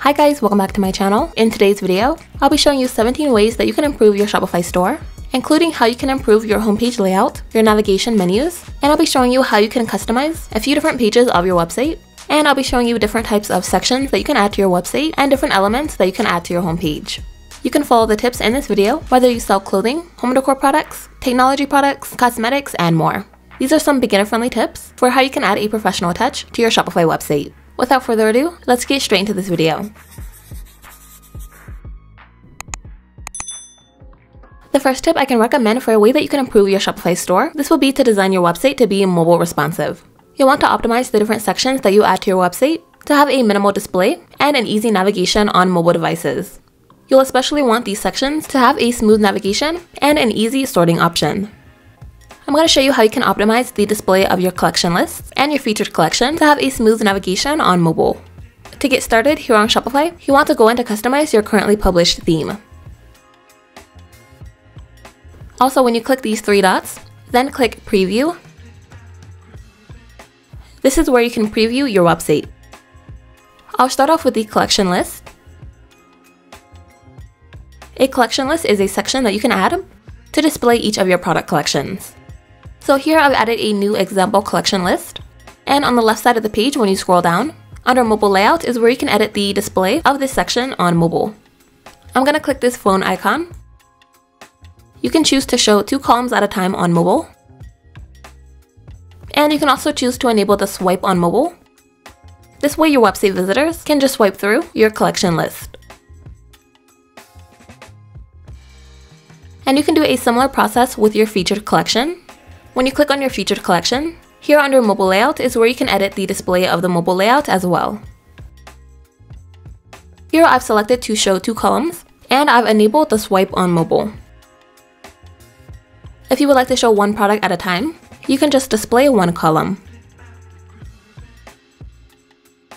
Hi guys, welcome back to my channel. In today's video, I'll be showing you 17 ways that you can improve your Shopify store, including how you can improve your homepage layout, your navigation menus, and I'll be showing you how you can customize a few different pages of your website, and I'll be showing you different types of sections that you can add to your website and different elements that you can add to your homepage. You can follow the tips in this video, whether you sell clothing, home decor products, technology products, cosmetics, and more. These are some beginner-friendly tips for how you can add a professional touch to your Shopify website. Without further ado, let's get straight into this video. The first tip I can recommend for a way that you can improve your Shopify store, this will be to design your website to be mobile responsive. You'll want to optimize the different sections that you add to your website to have a minimal display and an easy navigation on mobile devices. You'll especially want these sections to have a smooth navigation and an easy sorting option. I'm going to show you how you can optimize the display of your collection lists and your featured collection to have a smooth navigation on mobile. To get started here on Shopify, you want to go in to customize your currently published theme. Also, when you click these three dots, then click Preview. This is where you can preview your website. I'll start off with the collection list. A collection list is a section that you can add to display each of your product collections. So here I've added a new example collection list, and on the left side of the page when you scroll down, under mobile layout is where you can edit the display of this section on mobile. I'm going to click this phone icon. You can choose to show 2 columns at a time on mobile, and you can also choose to enable the swipe on mobile. This way your website visitors can just swipe through your collection list. And you can do a similar process with your featured collection. When you click on your featured collection, here under mobile layout is where you can edit the display of the mobile layout as well. Here I've selected to show 2 columns, and I've enabled the swipe on mobile. If you would like to show one product at a time, you can just display one column.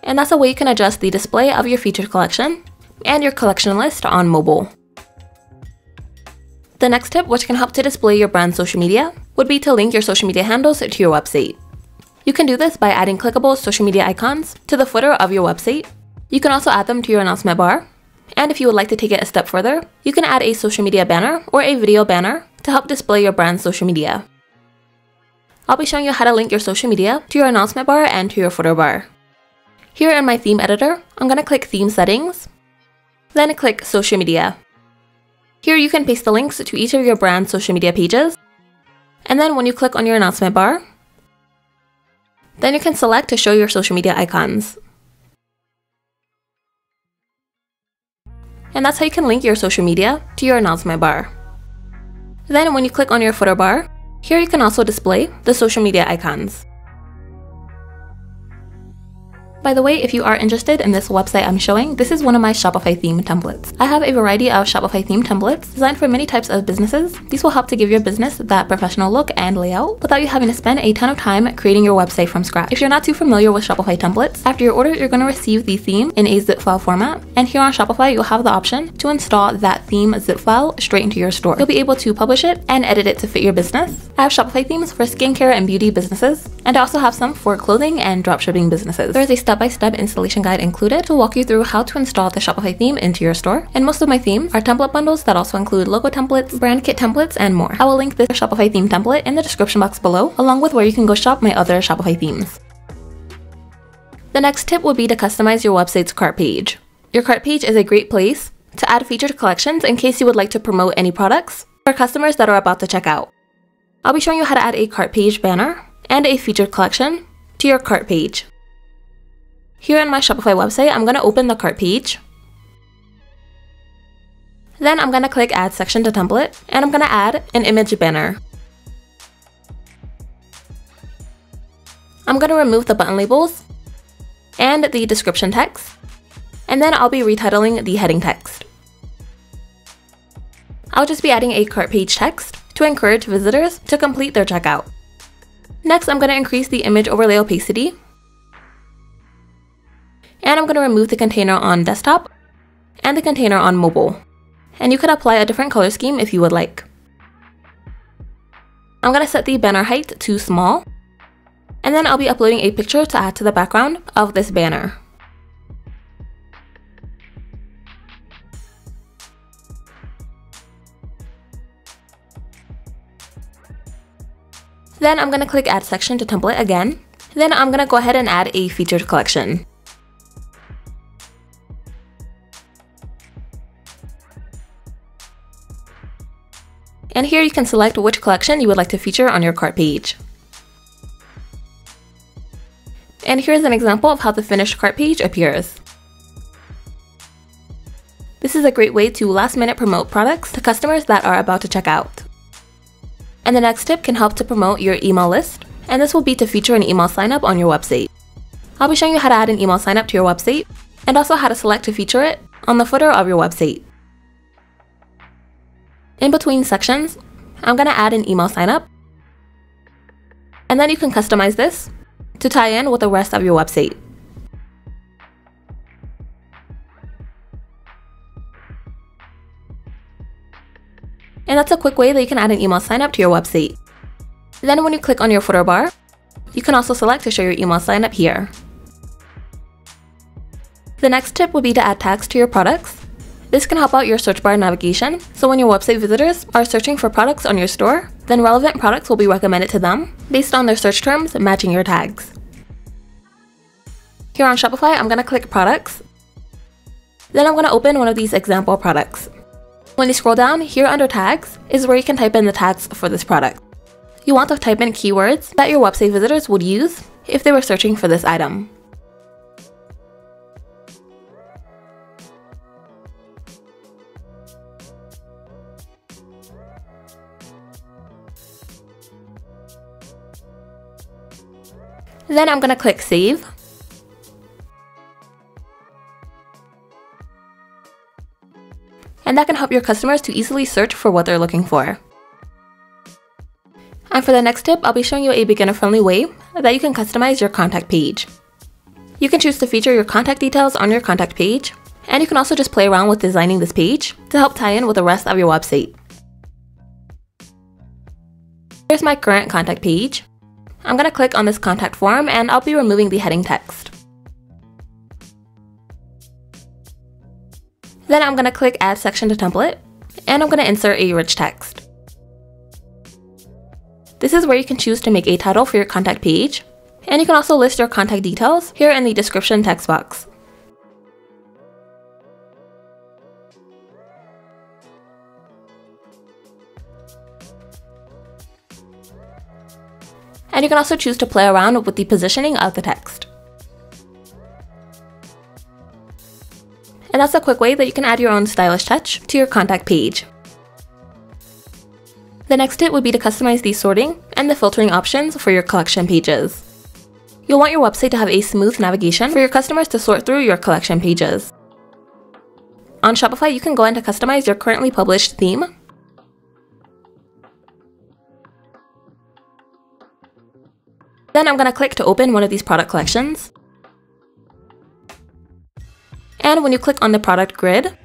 And that's a way you can adjust the display of your featured collection and your collection list on mobile. The next tip, which can help to display your brand's social media, would be to link your social media handles to your website. You can do this by adding clickable social media icons to the footer of your website. You can also add them to your announcement bar. And if you would like to take it a step further, you can add a social media banner or a video banner to help display your brand's social media. I'll be showing you how to link your social media to your announcement bar and to your footer bar. Here in my theme editor, I'm going to click Theme Settings, then click Social Media. Here you can paste the links to each of your brand's social media pages, and then when you click on your announcement bar, then you can select to show your social media icons. And that's how you can link your social media to your announcement bar. Then when you click on your footer bar, here you can also display the social media icons. By the way, if you are interested in this website I'm showing, this is one of my Shopify theme templates. I have a variety of Shopify theme templates designed for many types of businesses. These will help to give your business that professional look and layout without you having to spend a ton of time creating your website from scratch. If you're not too familiar with Shopify templates, after your order, you're going to receive the theme in a zip file format. And here on Shopify, you'll have the option to install that theme zip file straight into your store. You'll be able to publish it and edit it to fit your business. I have Shopify themes for skincare and beauty businesses, and I also have some for clothing and dropshipping businesses. There is a step-by-step installation guide included to walk you through how to install the Shopify theme into your store. And most of my themes are template bundles that also include logo templates, brand kit templates, and more. I will link this Shopify theme template in the description box below, along with where you can go shop my other Shopify themes. The next tip will be to customize your website's cart page. Your cart page is a great place to add featured collections in case you would like to promote any products for customers that are about to check out. I'll be showing you how to add a cart page banner and a featured collection to your cart page. Here on my Shopify website, I'm going to open the cart page. Then I'm going to click Add Section to Template, and I'm going to add an image banner. I'm going to remove the button labels and the description text, and then I'll be retitling the heading text. I'll just be adding a cart page text to encourage visitors to complete their checkout. Next, I'm going to increase the image overlay opacity, and I'm going to remove the container on desktop and the container on mobile. And you could apply a different color scheme if you would like. I'm going to set the banner height to small, and then I'll be uploading a picture to add to the background of this banner. Then I'm going to click Add Section to Template again. Then I'm going to go ahead and add a featured collection. And here you can select which collection you would like to feature on your cart page. And here's an example of how the finished cart page appears. This is a great way to last-minute promote products to customers that are about to check out. And the next tip can help to promote your email list, and this will be to feature an email sign-up on your website. I'll be showing you how to add an email sign-up to your website, and also how to select to feature it on the footer of your website. In between sections, I'm going to add an email sign-up, and then you can customize this to tie in with the rest of your website. And that's a quick way that you can add an email sign-up to your website. Then when you click on your footer bar, you can also select to show your email sign-up here. The next tip would be to add tags to your products. This can help out your search bar navigation, so when your website visitors are searching for products on your store, then relevant products will be recommended to them based on their search terms matching your tags. Here on Shopify, I'm going to click Products. Then I'm going to open one of these example products. When you scroll down, here under Tags is where you can type in the tags for this product. You want to type in keywords that your website visitors would use if they were searching for this item. Then I'm going to click Save. And that can help your customers to easily search for what they're looking for. And for the next tip, I'll be showing you a beginner-friendly way that you can customize your contact page. You can choose to feature your contact details on your contact page, and you can also just play around with designing this page to help tie in with the rest of your website. Here's my current contact page. I'm going to click on this contact form and I'll be removing the heading text. Then I'm going to click Add Section to Template, and I'm going to insert a rich text. This is where you can choose to make a title for your contact page, and you can also list your contact details here in the description text box. And you can also choose to play around with the positioning of the text. And that's a quick way that you can add your own stylish touch to your contact page. The next tip would be to customize the sorting and the filtering options for your collection pages. You'll want your website to have a smooth navigation for your customers to sort through your collection pages. On Shopify, you can go in to customize your currently published theme. Then I'm going to click to open one of these product collections. And when you click on the product grid,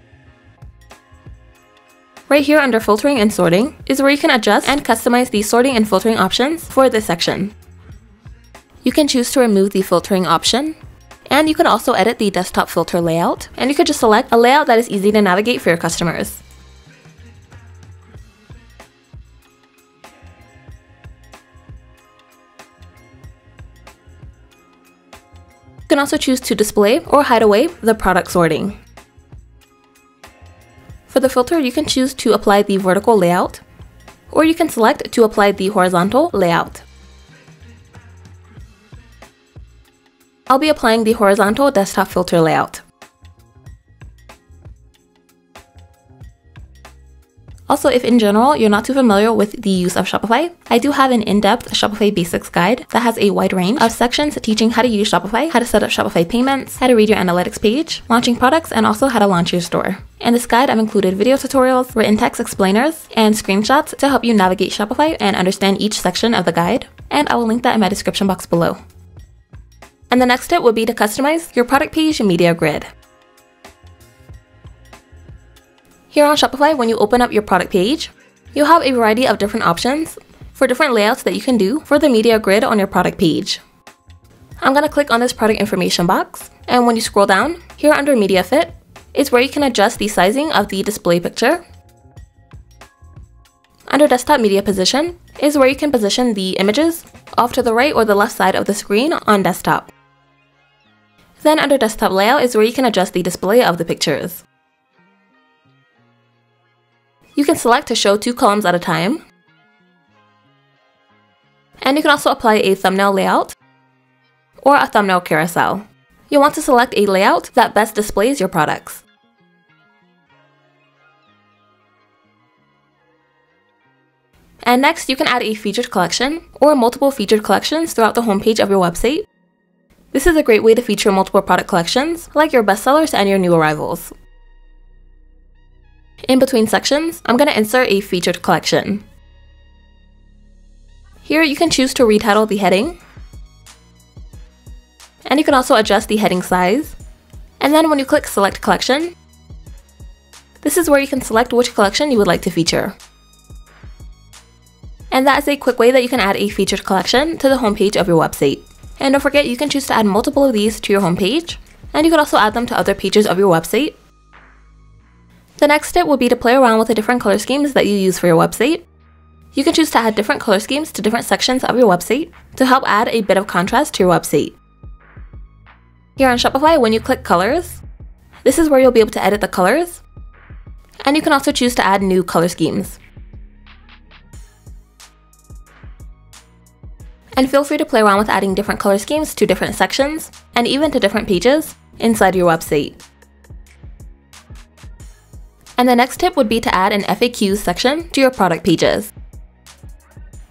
right here under filtering and sorting is where you can adjust and customize the sorting and filtering options for this section. You can choose to remove the filtering option, and you can also edit the desktop filter layout, and you could just select a layout that is easy to navigate for your customers. You can also choose to display or hide away the product sorting. For the filter, you can choose to apply the vertical layout, or you can select to apply the horizontal layout. I'll be applying the horizontal desktop filter layout. Also, if in general you're not too familiar with the use of Shopify, I do have an in-depth Shopify Basics guide that has a wide range of sections teaching how to use Shopify, how to set up Shopify payments, how to read your analytics page, launching products, and also how to launch your store. In this guide, I've included video tutorials, written text explainers, and screenshots to help you navigate Shopify and understand each section of the guide, and I will link that in my description box below. And the next step would be to customize your product page media grid. Here on Shopify, when you open up your product page, you'll have a variety of different options for different layouts that you can do for the media grid on your product page. I'm going to click on this product information box, and when you scroll down, here under Media Fit is where you can adjust the sizing of the display picture. Under Desktop Media Position is where you can position the images off to the right or the left side of the screen on desktop. Then under desktop layout is where you can adjust the display of the pictures. You can select to show 2 columns at a time. And you can also apply a thumbnail layout or a thumbnail carousel. You'll want to select a layout that best displays your products. And next, you can add a featured collection or multiple featured collections throughout the homepage of your website. This is a great way to feature multiple product collections, like your bestsellers and your new arrivals. In between sections, I'm going to insert a featured collection. Here, you can choose to retitle the heading. And you can also adjust the heading size. And then when you click Select Collection, this is where you can select which collection you would like to feature. And that is a quick way that you can add a featured collection to the homepage of your website. And don't forget, you can choose to add multiple of these to your homepage, and you can also add them to other pages of your website. The next step will be to play around with the different color schemes that you use for your website. You can choose to add different color schemes to different sections of your website to help add a bit of contrast to your website. Here on Shopify, when you click Colors, this is where you'll be able to edit the colors, and you can also choose to add new color schemes. And feel free to play around with adding different color schemes to different sections, and even to different pages inside your website. And the next tip would be to add an FAQs section to your product pages.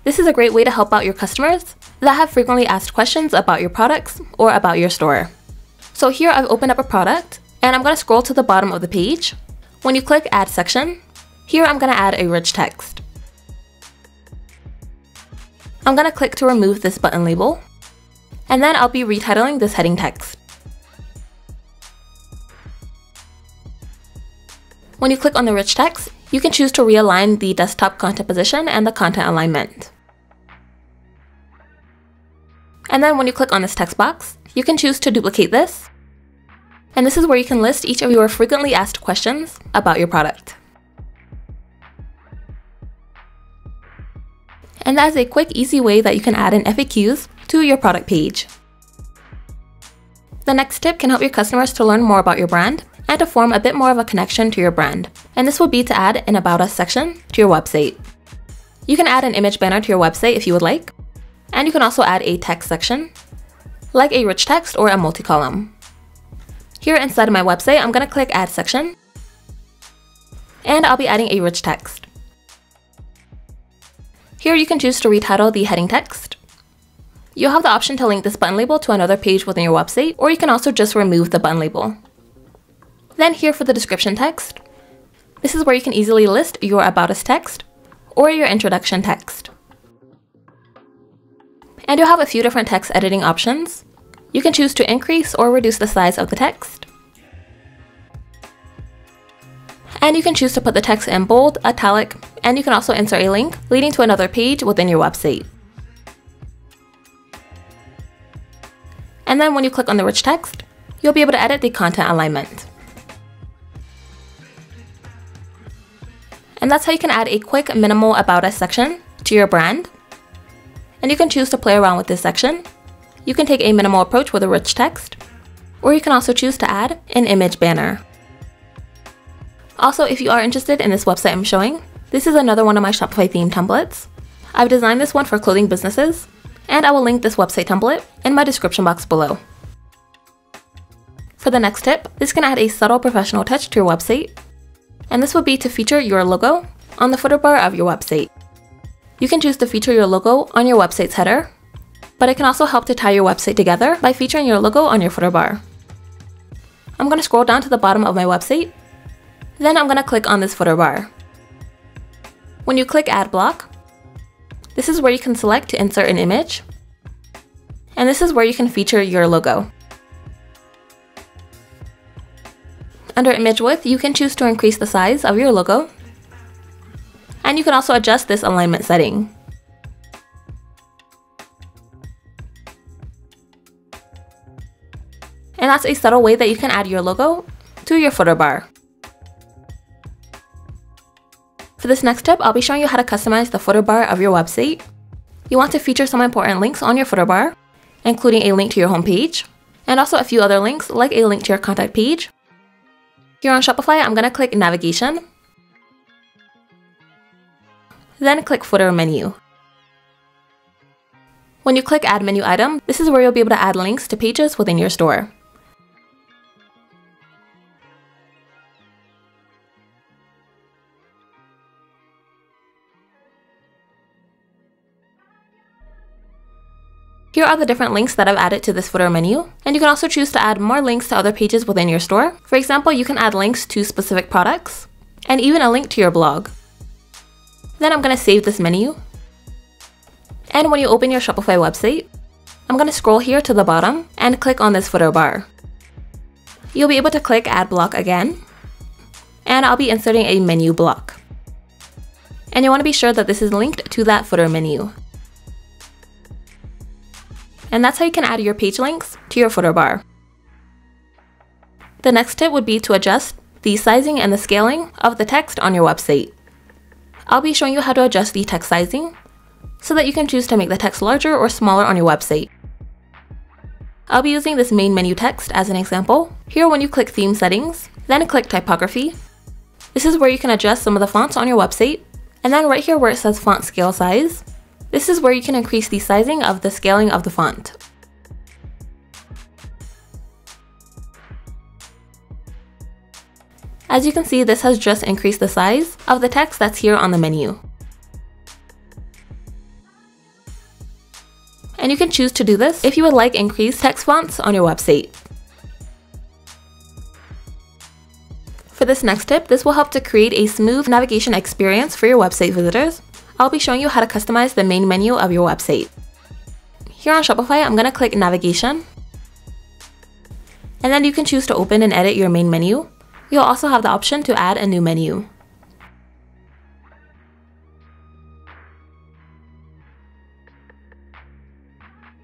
This is a great way to help out your customers that have frequently asked questions about your products or about your store. So here I've opened up a product, and I'm going to scroll to the bottom of the page. When you click Add Section, here I'm going to add a rich text. I'm going to click to remove this button label, and then I'll be retitling this heading text. When you click on the rich text, you can choose to realign the desktop content position and the content alignment. And then when you click on this text box, you can choose to duplicate this. And this is where you can list each of your frequently asked questions about your product. And that is a quick, easy way that you can add in FAQs to your product page. The next tip can help your customers to learn more about your brand and to form a bit more of a connection to your brand. And this would be to add an About Us section to your website. You can add an image banner to your website if you would like, and you can also add a text section, like a rich text or a multi-column. Here inside of my website, I'm going to click Add Section, and I'll be adding a rich text. Here you can choose to retitle the heading text. You'll have the option to link this button label to another page within your website, or you can also just remove the button label. Then here for the description text, this is where you can easily list your About Us text or your introduction text. And you'll have a few different text editing options. You can choose to increase or reduce the size of the text. And you can choose to put the text in bold, italic, and you can also insert a link leading to another page within your website. And then when you click on the rich text, you'll be able to edit the content alignment. And that's how you can add a quick, minimal About Us section to your brand. And you can choose to play around with this section. You can take a minimal approach with a rich text, or you can also choose to add an image banner. Also, if you are interested in this website I'm showing, this is another one of my Shopify theme templates. I've designed this one for clothing businesses, and I will link this website template in my description box below. For the next tip, this can add a subtle professional touch to your website, and this would be to feature your logo on the footer bar of your website. You can choose to feature your logo on your website's header, but it can also help to tie your website together by featuring your logo on your footer bar. I'm going to scroll down to the bottom of my website, then I'm going to click on this footer bar. When you click Add Block, this is where you can select to insert an image, and this is where you can feature your logo. Under Image Width, you can choose to increase the size of your logo, and you can also adjust this alignment setting. And that's a subtle way that you can add your logo to your footer bar. For For this next tip, I'll be showing you how to customize the footer bar of your website. You want to feature some important links on your footer bar, including a link to your homepage, and also a few other links like a link to your contact page. Here on Shopify, I'm going to click Navigation, then click Footer Menu. When you click Add Menu Item, this is where you'll be able to add links to pages within your store. Here are the different links that I've added to this footer menu, and you can also choose to add more links to other pages within your store. For example, you can add links to specific products, and even a link to your blog. Then I'm going to save this menu. And when you open your Shopify website, I'm going to scroll here to the bottom and click on this footer bar. You'll be able to click Add Block again, and I'll be inserting a menu block. And you want to be sure that this is linked to that footer menu. And that's how you can add your page links to your footer bar. The next tip would be to adjust the sizing and the scaling of the text on your website. I'll be showing you how to adjust the text sizing so that you can choose to make the text larger or smaller on your website. I'll be using this main menu text as an example. Here, when you click Theme Settings, then click Typography, this is where you can adjust some of the fonts on your website. And then right here where it says Font Scale Size, this is where you can increase the sizing of the scaling of the font. As you can see, this has just increased the size of the text that's here on the menu. And you can choose to do this if you would like increased text fonts on your website. For this next tip, this will help to create a smooth navigation experience for your website visitors. I'll be showing you how to customize the main menu of your website. Here on Shopify, I'm going to click Navigation. And then you can choose to open and edit your main menu. You'll also have the option to add a new menu.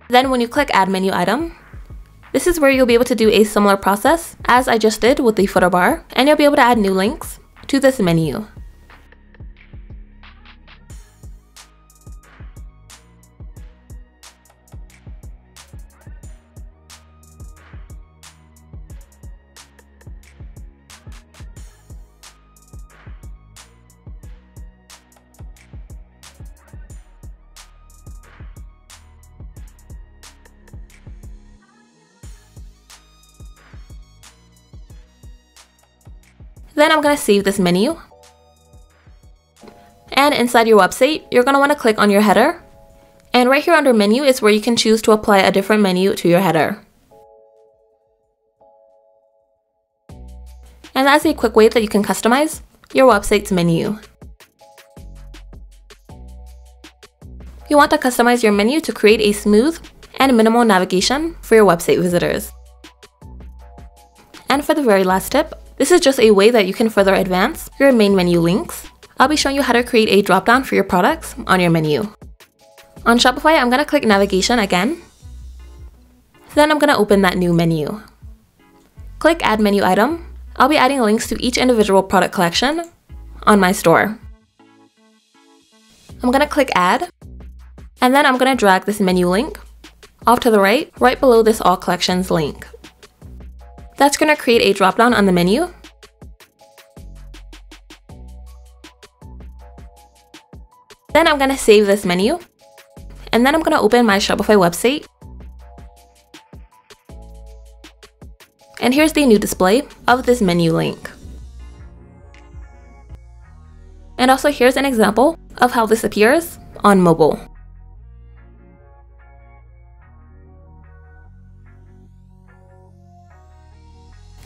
Then when you click Add Menu Item, this is where you'll be able to do a similar process as I just did with the footer bar, and you'll be able to add new links to this menu. Then I'm going to save this menu. And inside your website, you're going to want to click on your header. And right here under menu is where you can choose to apply a different menu to your header. And that's a quick way that you can customize your website's menu. You want to customize your menu to create a smooth and minimal navigation for your website visitors. And for the very last tip, this is just a way that you can further advance your main menu links. I'll be showing you how to create a drop-down for your products on your menu. On Shopify, I'm going to click Navigation again. Then I'm going to open that new menu. Click Add Menu Item. I'll be adding links to each individual product collection on my store. I'm going to click Add, and then I'm going to drag this menu link off to the right below this All Collections link. That's going to create a drop-down on the menu. Then I'm going to save this menu. And then I'm going to open my Shopify website. And here's the new display of this menu link. And also here's an example of how this appears on mobile.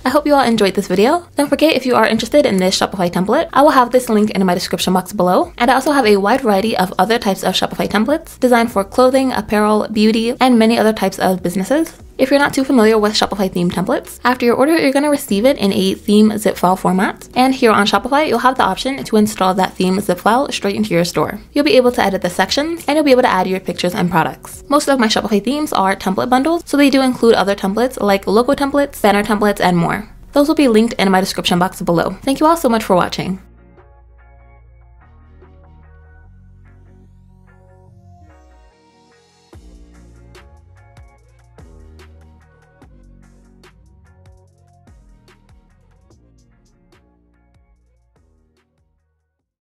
I hope you all enjoyed this video. Don't forget, if you are interested in this Shopify template, I will have this link in my description box below. And I also have a wide variety of other types of Shopify templates designed for clothing, apparel, beauty, and many other types of businesses. If you're not too familiar with Shopify theme templates, after your order, you're going to receive it in a theme zip file format. And here on Shopify, you'll have the option to install that theme zip file straight into your store. You'll be able to edit the sections, and you'll be able to add your pictures and products. Most of my Shopify themes are template bundles, so they do include other templates like logo templates, banner templates, and more. Those will be linked in my description box below. Thank you all so much for watching.